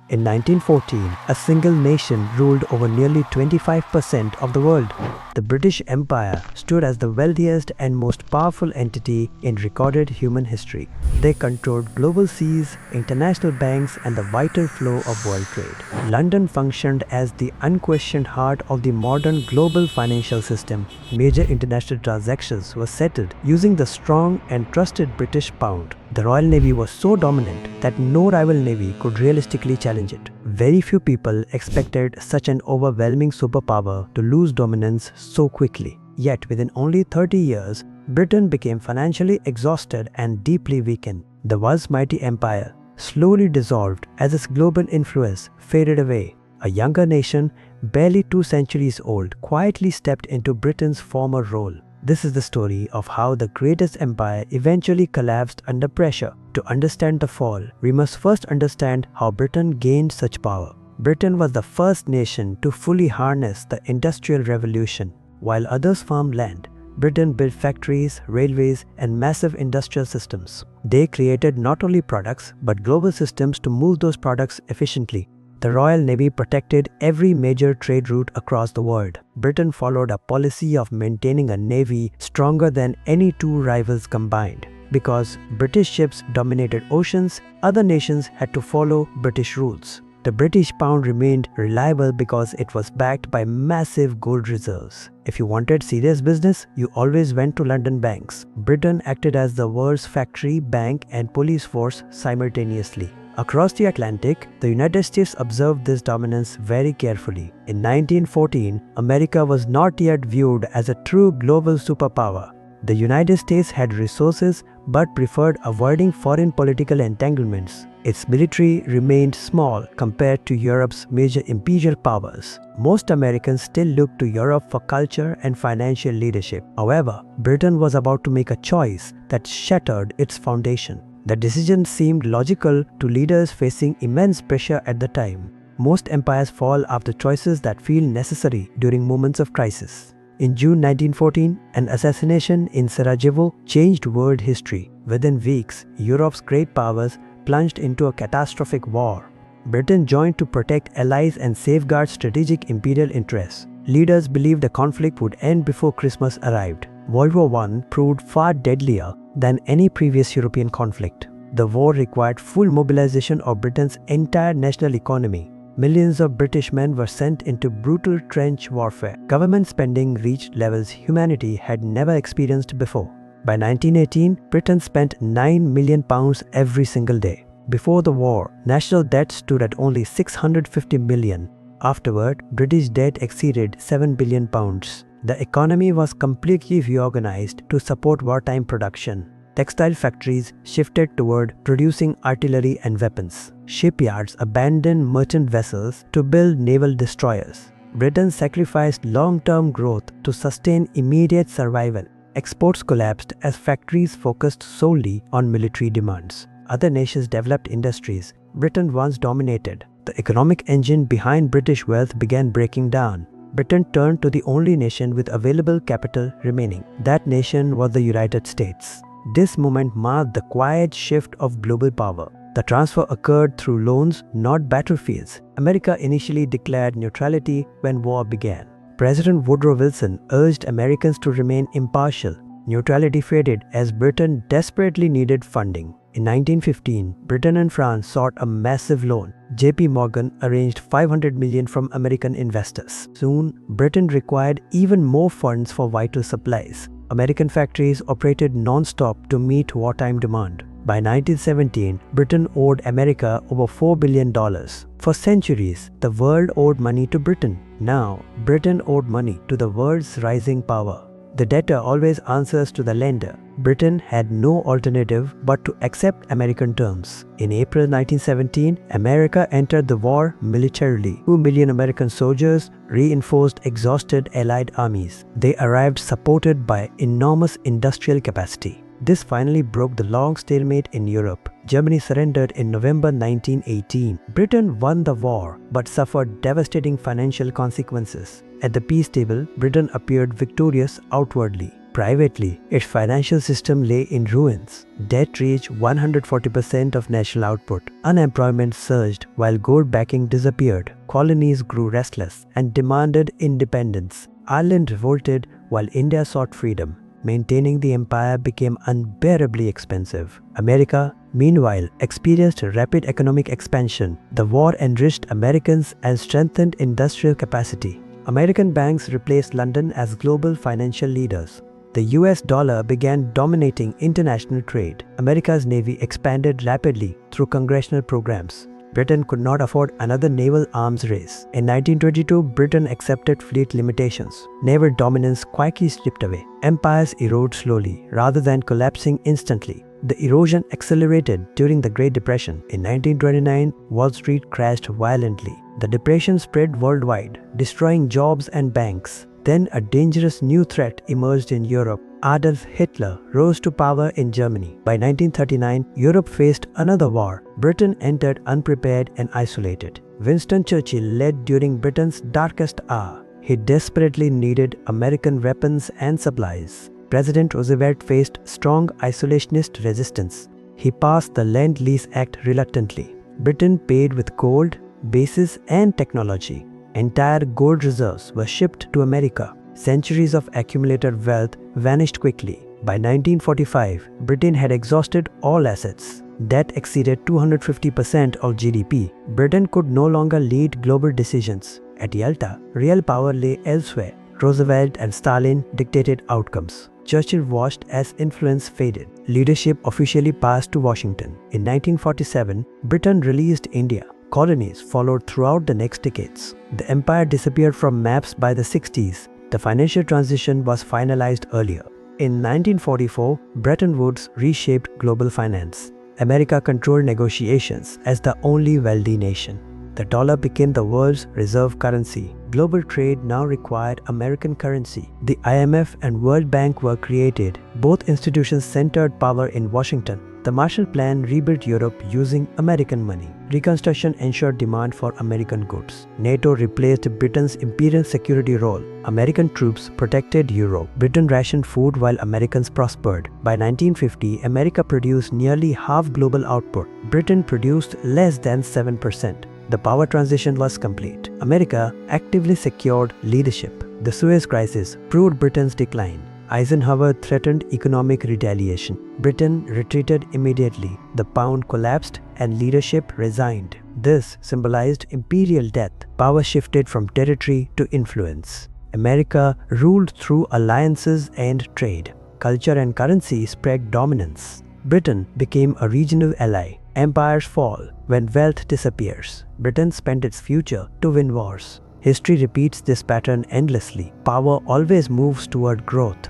In 1914, a single nation ruled over nearly 25% of the world. The British Empire stood as the wealthiest and most powerful entity in recorded human history. They controlled global seas, international banks, and the vital flow of world trade. London functioned as the unquestioned heart of the modern global financial system. Major international transactions were settled using the strong and trusted British pound. The Royal Navy was so dominant that no rival navy could realistically challenge it. Very few people expected such an overwhelming superpower to lose dominance so quickly. Yet within only 30 years, Britain became financially exhausted and deeply weakened. The once mighty empire slowly dissolved as its global influence faded away. A younger nation, barely 2 centuries old, quietly stepped into Britain's former role. This is the story of how the greatest empire eventually collapsed under pressure. To understand the fall, we must first understand how Britain gained such power. Britain was the first nation to fully harness the Industrial Revolution. While others farmed land, Britain built factories, railways, and massive industrial systems. They created not only products, but global systems to move those products efficiently. The Royal Navy protected every major trade route across the world. Britain followed a policy of maintaining a navy stronger than any 2 rivals combined. Because British ships dominated oceans, other nations had to follow British rules. The British pound remained reliable because it was backed by massive gold reserves. If you wanted serious business, you always went to London banks. Britain acted as the world's factory, bank, and police force simultaneously. Across the Atlantic, the United States observed this dominance very carefully. In 1914, America was not yet viewed as a true global superpower. The United States had resources but preferred avoiding foreign political entanglements. Its military remained small compared to Europe's major imperial powers. Most Americans still looked to Europe for culture and financial leadership. However, Britain was about to make a choice that shattered its foundation. The decision seemed logical to leaders facing immense pressure at the time. Most empires fall after choices that feel necessary during moments of crisis. In June 1914, an assassination in Sarajevo changed world history. Within weeks, Europe's great powers plunged into a catastrophic war. Britain joined to protect allies and safeguard strategic imperial interests. Leaders believed the conflict would end before Christmas arrived. World War I proved far deadlier than any previous European conflict. The war required full mobilization of Britain's entire national economy. Millions of British men were sent into brutal trench warfare. Government spending reached levels humanity had never experienced before. By 1918, Britain spent £9 million every single day. Before the war, national debt stood at only £650 million. Afterward, British debt exceeded £7 billion. The economy was completely reorganized to support wartime production. Textile factories shifted toward producing artillery and weapons. Shipyards abandoned merchant vessels to build naval destroyers. Britain sacrificed long-term growth to sustain immediate survival. Exports collapsed as factories focused solely on military demands. Other nations developed industries Britain once dominated. The economic engine behind British wealth began breaking down. Britain turned to the only nation with available capital remaining. That nation was the United States. This moment marked the quiet shift of global power. The transfer occurred through loans, not battlefields. America initially declared neutrality when war began. President Woodrow Wilson urged Americans to remain impartial. Neutrality faded as Britain desperately needed funding. In 1915, Britain and France sought a massive loan. JP Morgan arranged $500 million from American investors. Soon, Britain required even more funds for vital supplies. American factories operated non-stop to meet wartime demand. By 1917, Britain owed America over $4 billion. For centuries, the world owed money to Britain. Now, Britain owed money to the world's rising power. The debtor always answers to the lender. Britain had no alternative but to accept American terms. In April 1917, America entered the war militarily. 2 million American soldiers reinforced exhausted Allied armies. They arrived supported by enormous industrial capacity. This finally broke the long stalemate in Europe. Germany surrendered in November 1918. Britain won the war but suffered devastating financial consequences. At the peace table, Britain appeared victorious outwardly. Privately, its financial system lay in ruins. Debt reached 140% of national output. Unemployment surged while gold backing disappeared. Colonies grew restless and demanded independence. Ireland revolted while India sought freedom. Maintaining the empire became unbearably expensive. America, meanwhile, experienced rapid economic expansion. The war enriched Americans and strengthened industrial capacity. American banks replaced London as global financial leaders. The US dollar began dominating international trade. America's navy expanded rapidly through congressional programs. Britain could not afford another naval arms race. In 1922, Britain accepted fleet limitations. Naval dominance quietly slipped away. Empires erode slowly rather than collapsing instantly. The erosion accelerated during the Great Depression. In 1929, Wall Street crashed violently. The depression spread worldwide, destroying jobs and banks. Then a dangerous new threat emerged in Europe. Adolf Hitler rose to power in Germany. By 1939, Europe faced another war. Britain entered unprepared and isolated. Winston Churchill led during Britain's darkest hour. He desperately needed American weapons and supplies. President Roosevelt faced strong isolationist resistance. He passed the Lend-Lease Act reluctantly. Britain paid with gold, bases, and technology. Entire gold reserves were shipped to America. Centuries of accumulated wealth vanished quickly. By 1945, Britain had exhausted all assets. Debt exceeded 250% of GDP. Britain could no longer lead global decisions. At Yalta, real power lay elsewhere. Roosevelt and Stalin dictated outcomes. Churchill watched as influence faded. Leadership officially passed to Washington. In 1947, Britain released India. Colonies followed throughout the next decades. The empire disappeared from maps by the 60s. The financial transition was finalized earlier. In 1944, Bretton Woods reshaped global finance. America controlled negotiations as the only wealthy nation. The dollar became the world's reserve currency. Global trade now required American currency. The IMF and World Bank were created. Both institutions centered power in Washington. The Marshall Plan rebuilt Europe using American money. Reconstruction ensured demand for American goods. NATO replaced Britain's imperial security role. American troops protected Europe. Britain rationed food while Americans prospered. By 1950, America produced nearly half global output. Britain produced less than 7%. The power transition was complete. America actively secured leadership. The Suez Crisis proved Britain's decline. Eisenhower threatened economic retaliation. Britain retreated immediately. The pound collapsed and leadership resigned. This symbolized imperial death. Power shifted from territory to influence. America ruled through alliances and trade. Culture and currency spread dominance. Britain became a regional ally. Empires fall when wealth disappears. Britain spent its future to win wars. History repeats this pattern endlessly. Power always moves toward growth.